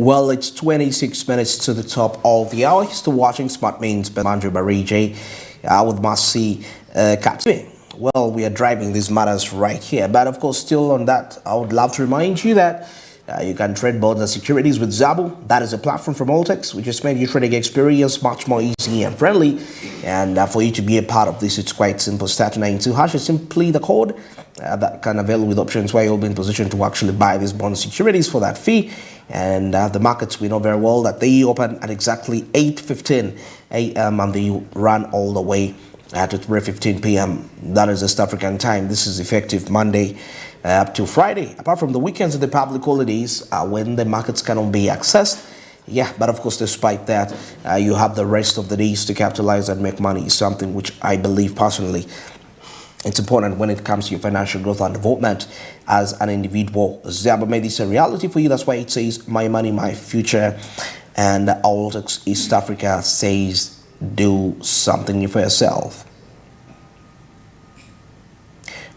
Well, it's 26 minutes to the top of the hour. Still watching Smart Means by Andrew Barije with Marcy Captain. Well, we are driving these matters right here. But of course, still on that, I would love to remind you that you can trade bonds and securities with Zabo. That is a platform from Altex, which has made your trading experience much more easy and friendly. And for you to be a part of this, it's quite simple. *92# is simply the code that can avail with options where you'll be in position to actually buy these bond securities for that fee. And the markets, we know very well that they open at exactly 8:15 a.m. and they run all the way to 3:15 p.m. That is East African time. This is effective Monday up to Friday, apart from the weekends and the public holidays when the markets cannot be accessed. Yeah, but of course, despite that, you have the rest of the days to capitalize and make money, something which I believe personally it's important when it comes to your financial growth and development as an individual. Zabo made this a reality for you. That's why it says my money, my future. And Altex East Africa says do something new for yourself.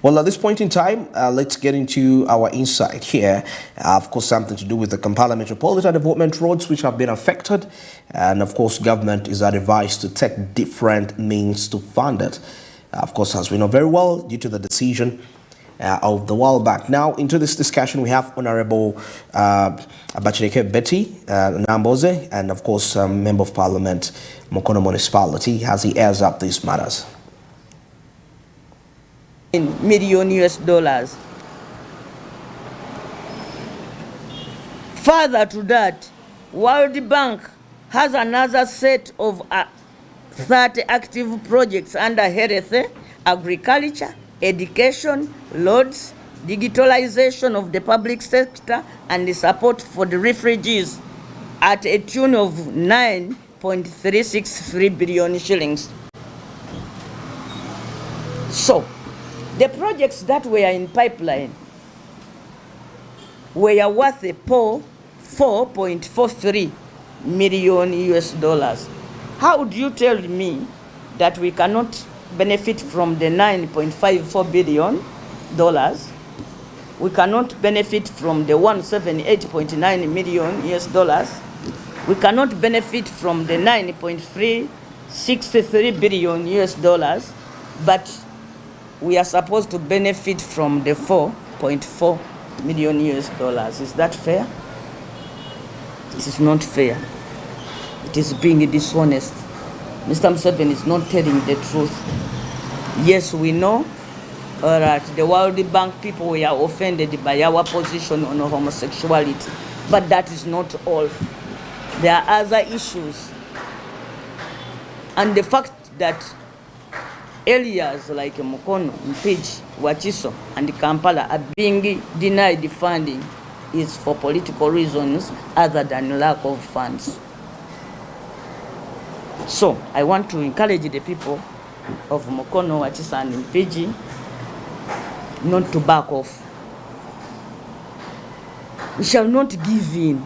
Well, at this point in time, let's get into our insight here. Of course, something to do with the Kampala Metropolitan Development roads, which have been affected. And of course, government is advised to take different means to fund it. Of course, as we know very well, due to the decision of the while back. Now, into this discussion, we have Honorable Bachireke Betty Namboze, and of course, Member of Parliament, Mukono Municipality, as he airs up these matters. In million US dollars. Further to that, World Bank has another set of 30 active projects under health, agriculture, education, roads, digitalization of the public sector, and the support for the refugees at a tune of 9.363 billion shillings. So, the projects that were in pipeline were worth a poor 4.43 million US dollars. How would you tell me that we cannot benefit from the 9.54 billion dollars? We cannot benefit from the 178.9 million US dollars. We cannot benefit from the 9.363 billion US dollars, but we are supposed to benefit from the 4.4 million US dollars. Is that fair? This is not fair. It is being dishonest. Mr. Museveni is not telling the truth. Yes, we know that the World Bank people were offended by our position on homosexuality, but that is not all. There are other issues. And the fact that areas like Mukono, Mpigi, Wachiso, and Kampala are being denied funding is for political reasons other than lack of funds. So, I want to encourage the people of Mukono, Wachiso, and Mpigi not to back off. We shall not give in.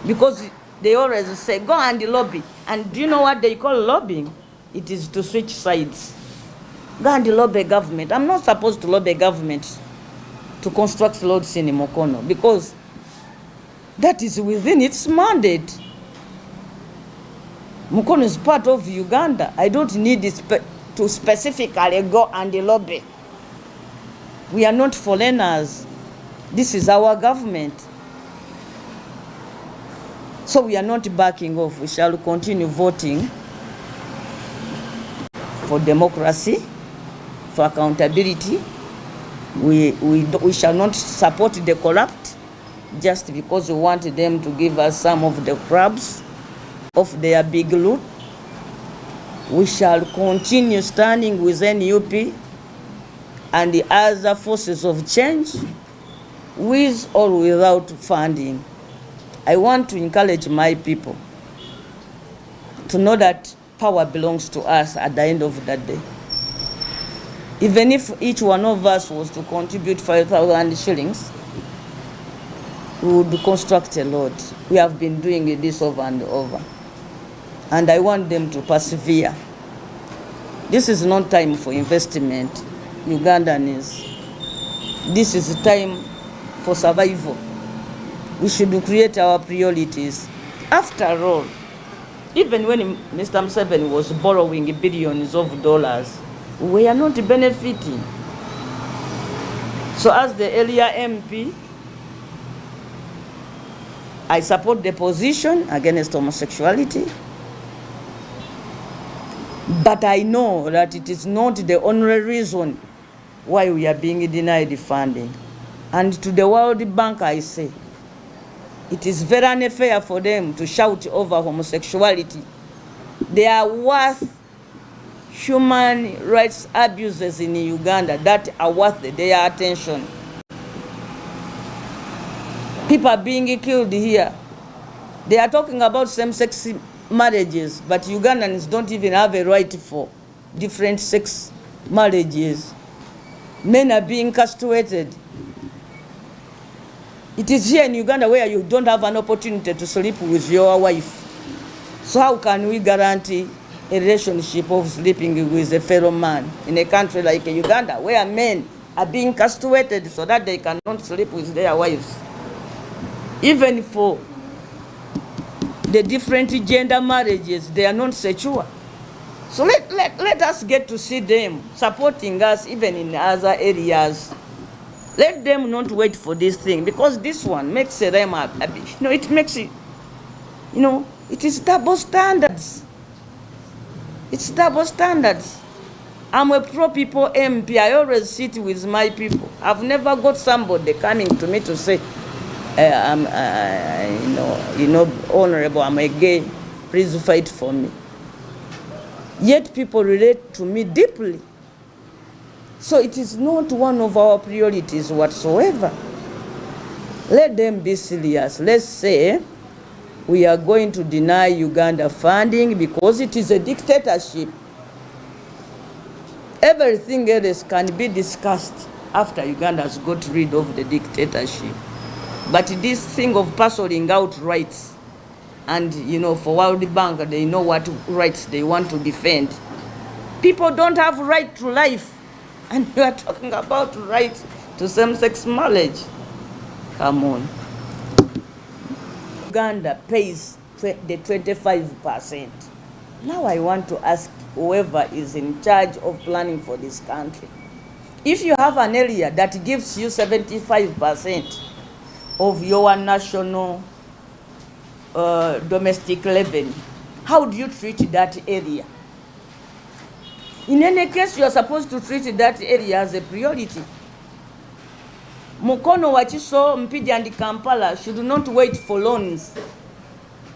Because they always say, go and lobby. And do you know what they call lobbying? It is to switch sides. Go and lobby government. I'm not supposed to lobby government to construct roads in Mukono because that is within its mandate. Mukono is part of Uganda. I don't need to specifically go and lobby. We are not foreigners. This is our government. So we are not backing off. We shall continue voting for democracy, for accountability. We shall not support the corrupt just because we want them to give us some of the crabs of their big loot. We shall continue standing with NUP and the other forces of change, with or without funding. I want to encourage my people to know that power belongs to us at the end of the day. Even if each one of us was to contribute 5,000 shillings, we would construct a road. We have been doing this over and over. And I want them to persevere. This is not time for investment, Ugandans. This is time for survival. we should create our priorities. After all, even when Mr. Museveni was borrowing billions of dollars, we are not benefiting. So as the earlier MP, I support the position against homosexuality, but I know that it is not the only reason why we are being denied funding. And to the World Bank I say, it is very unfair for them to shout over homosexuality. They are worth human rights abuses in Uganda that are worth their attention. People are being killed here. They are talking about same-sex marriages, but Ugandans don't even have a right for different sex marriages. Men are being castrated. It is here in Uganda where you don't have an opportunity to sleep with your wife. So how can we guarantee a relationship of sleeping with a fellow man in a country like Uganda, where men are being castrated so that they cannot sleep with their wives? Even for the different gender marriages, they are not secure. So let us get to see them supporting us even in other areas. Let them not wait for this thing, because this one makes them it makes it, it is double standards. It's double standards. I'm a pro-people MP. I always sit with my people. I've never got somebody coming to me to say, honorable, I'm a gay, please fight for me. Yet people relate to me deeply. So it is not one of our priorities whatsoever. Let them be serious. Let's say we are going to deny Uganda funding because it is a dictatorship. Everything else can be discussed after Uganda has got rid of the dictatorship. But this thing of parceling out rights, and for World Bank, they know what rights they want to defend. People don't have right to life, and you are talking about right to same-sex marriage. Come on. Uganda pays the 25%. Now I want to ask whoever is in charge of planning for this country, if you have an area that gives you 75% of your national domestic revenue, how do you treat that area? In any case, you are supposed to treat that area as a priority. Mukono, Wachiso, Mpigi and Kampala should not wait for loans.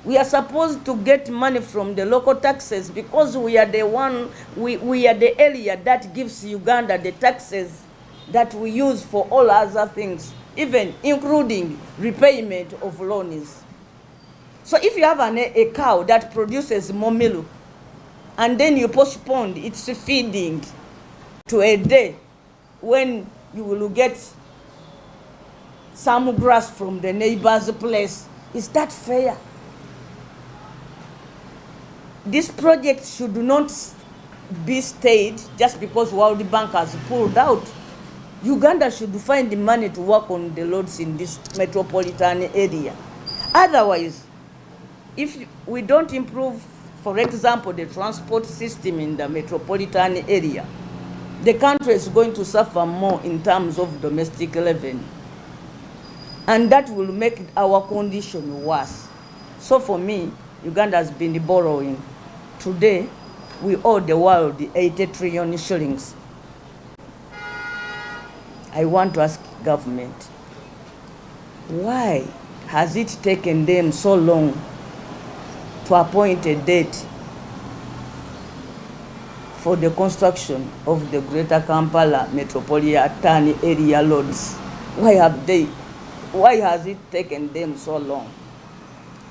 We are supposed to get money from the local taxes, because we are the we are the area that gives Uganda the taxes that we use for all other things, even including repayment of loans. So if you have a cow that produces more milk, and then you postpone its feeding to a day when you will get some grass from the neighbor's place, is that fair? This project should not be stayed just because World Bank has pulled out. Uganda should find the money to work on the roads in this metropolitan area. Otherwise, if we don't improve, for example, the transport system in the metropolitan area, the country is going to suffer more in terms of domestic revenue. And that will make our condition worse. So for me, Uganda has been borrowing. Today, we owe the world 80 trillion shillings. I want to ask government, why has it taken them so long to appoint a date for the construction of the Greater Kampala metropolitan area roads? Why has it taken them so long?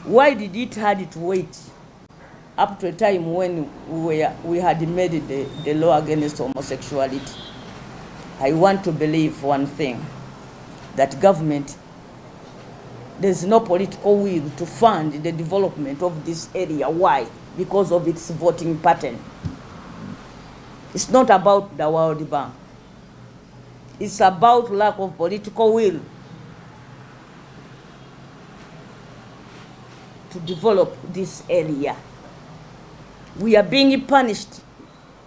Why did it have to wait up to a time when we had made the law against homosexuality? I want to believe one thing, that government, there's no political will to fund the development of this area. Why? Because of its voting pattern. It's not about the World Bank. It's about lack of political will. to develop this area. We are being punished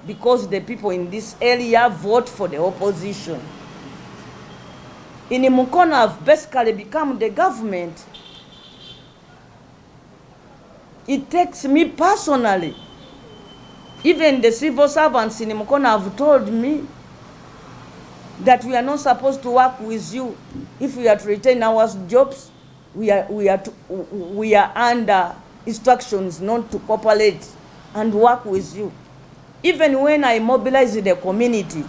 because the people in this area vote for the opposition. In Mukono have basically become the government. It takes me personally. Even the civil servants in Mukono have told me that we are not supposed to work with you. If we are to retain our jobs, we are under instructions not to cooperate and work with you. Even when I mobilize the community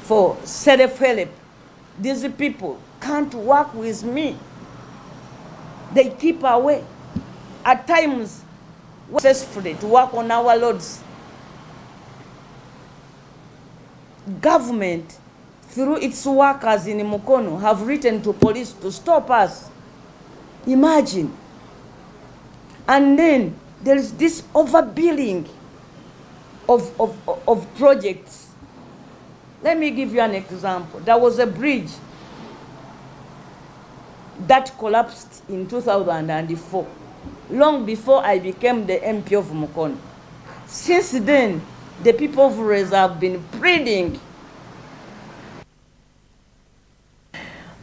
for self-help, these people can't work with me. They keep away. At times, we're successfully to work on our loads. Government, through its workers in Mukono, have written to police to stop us. Imagine. And then there is this overbilling of projects. Let me give you an example. There was a bridge that collapsed in 2004, long before I became the MP of Mukono. Since then, the people of Reza have been pleading.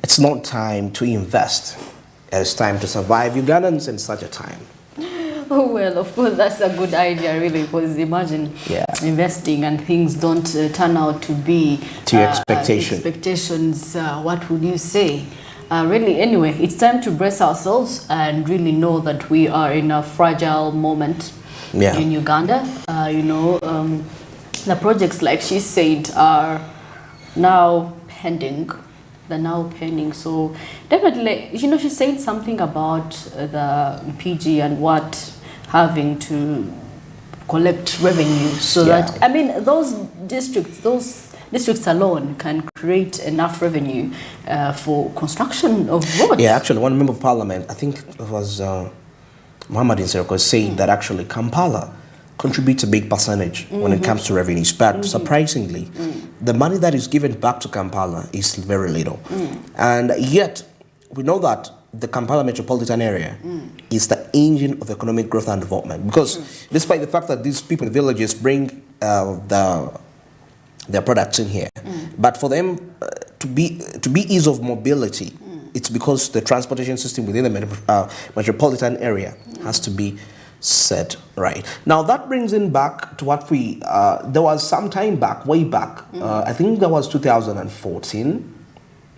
It's not time to invest. It's time to survive Ugandans in such a time. Oh, well, of course, that's a good idea, really, because imagine investing and things don't turn out to be to your expectations. What would you say? Really, anyway, it's time to brace ourselves and really know that we are in a fragile moment in Uganda. The projects, like she said, are now pending. They're now pending. So definitely, she said something about the PG and what having to collect revenue so that, I mean, those districts alone can create enough revenue for construction of roads. Yeah, actually, one member of parliament, I think it was Muhammad Insirko, saying that actually Kampala contributes a big percentage when it comes to revenues. But surprisingly, the money that is given back to Kampala is very little. And yet, we know that the Kampala metropolitan area is the engine of economic growth and development. Because despite the fact that these people in the villages bring their products in here, but for them to be ease of mobility, it's because the transportation system within the metropolitan area has to be set right. Now that brings in back to what we, there was some time back, way back, I think that was 2014.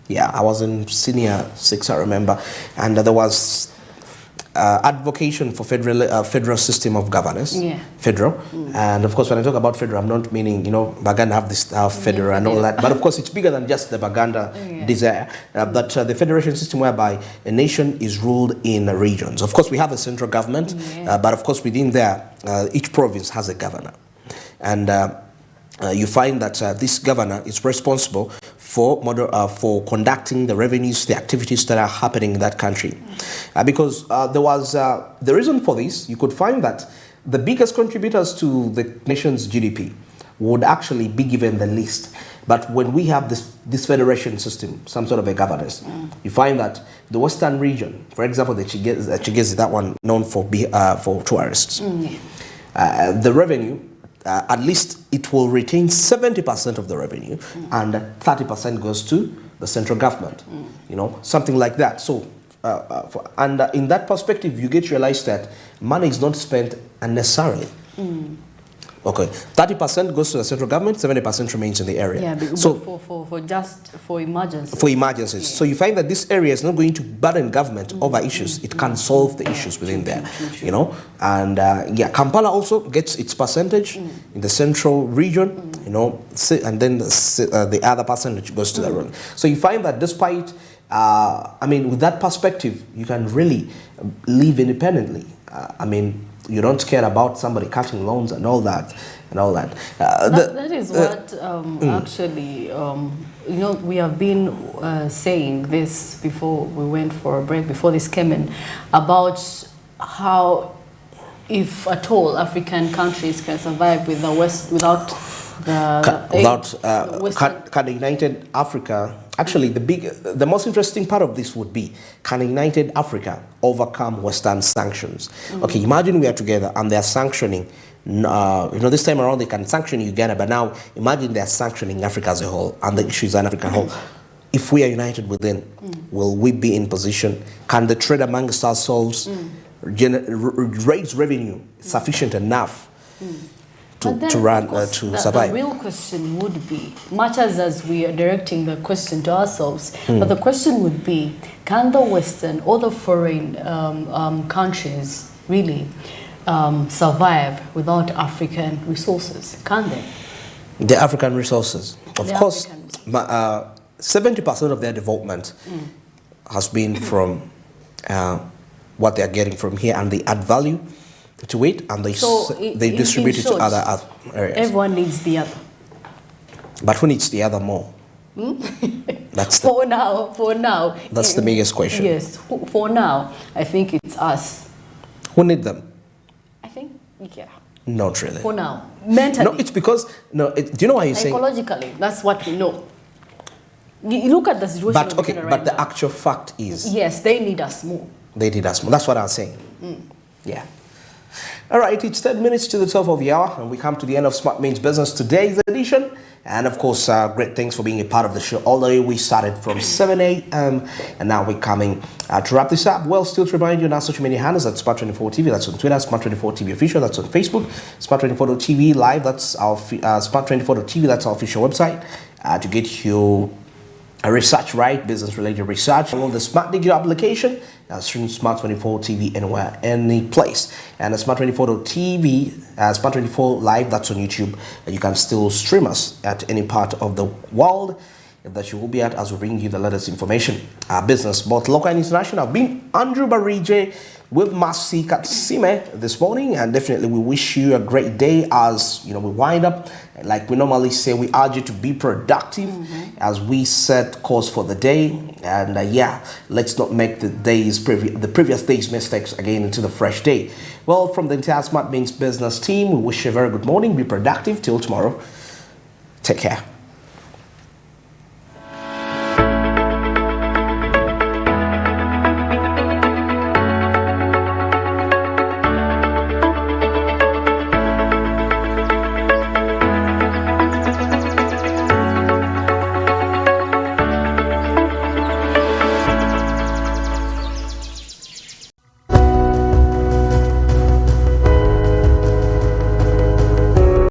Yeah, I was in senior 6, I remember, and there was advocation for federal system of governance, federal, and of course when I talk about federal, I'm not meaning, Baganda have this federal and all that, but of course it's bigger than just the Baganda desire, but the federation system whereby a nation is ruled in regions. Of course we have a central government, but of course within there, each province has a governor, and you find that this governor is responsible for conducting the revenues, the activities that are happening in that country. Because there was the reason for this, you could find that the biggest contributors to the nation's GDP would actually be given the least. But when we have this federation system, some sort of a governance, you find that the western region, for example, the Chigezi, that one known for tourists, the revenue, at least it will retain 70% of the revenue, and 30% goes to the central government, something like that. So, and in that perspective, you get to realize that money is not spent unnecessarily. Okay, 30% goes to the central government, 70% remains in the area. Yeah, so for emergencies. For emergencies. Yeah. So you find that this area is not going to burden government over issues. It can solve the issues within there, And Kampala also gets its percentage in the central region, and then the other percentage goes to the rural. So you find that despite, with that perspective, you can really live independently. You don't care about somebody cutting loans and all that. That is what actually, we have been saying this before we went for a break, before this came in, about how, if at all, African countries can survive with the West without the can the United Africa Actually, the most interesting part of this would be, can United Africa overcome Western sanctions? Okay, imagine we are together and they are sanctioning, this time around they can sanction Uganda, but now imagine they are sanctioning Africa as a whole, and the issue is an African whole. If we are united within, will we be in position? Can the trade amongst ourselves raise revenue sufficient enough to survive? The real question would be, much as we are directing the question to ourselves, but the question would be, can the Western or the foreign countries really survive without African resources? Can they? The African resources. Of course, 70% of their development has been from what they are getting from here, and they add value to it, and they distribute it to other areas. Everyone needs the other. But who needs the other more? That's for now. That's the biggest question. Yes, for now, I think it's us. Who need them? I think, yeah. Not really. For now, mentally. No, it's because do you know why you're saying? Psychologically, that's what we know. You look at the situation. But okay, but the actual fact is, yes, they need us more. They need us more. That's what I'm saying. Yeah. All right, it's 10 minutes to the top of the hour, and we come to the end of Smart Means Business today's edition. And of course, great thanks for being a part of the show. Although we started from 7 a.m. and now we're coming to wrap this up. Well, still to remind you on our social media handles at Smart24 TV. That's on Twitter, Smart24 TV Official. That's on Facebook, Smart24.tv Live. That's our Smart24.tv. That's our official website to get you research right, business-related research. On the Smart Digital application, stream Smart24 TV anywhere, any place. And the Smart24.tv, Smart24 Live, that's on YouTube. You can still stream us at any part of the world that you will be at as we bring you the latest information. Business, both local and international. I've been Andrew Barije with Masi Katsime this morning, and definitely we wish you a great day as we wind up. Like we normally say, we urge you to be productive as we set course for the day, and let's not make the previous day's mistakes again into the fresh day. Well, from the entire Smart Means Business team, we wish you a very good morning. Be productive till tomorrow. Take care.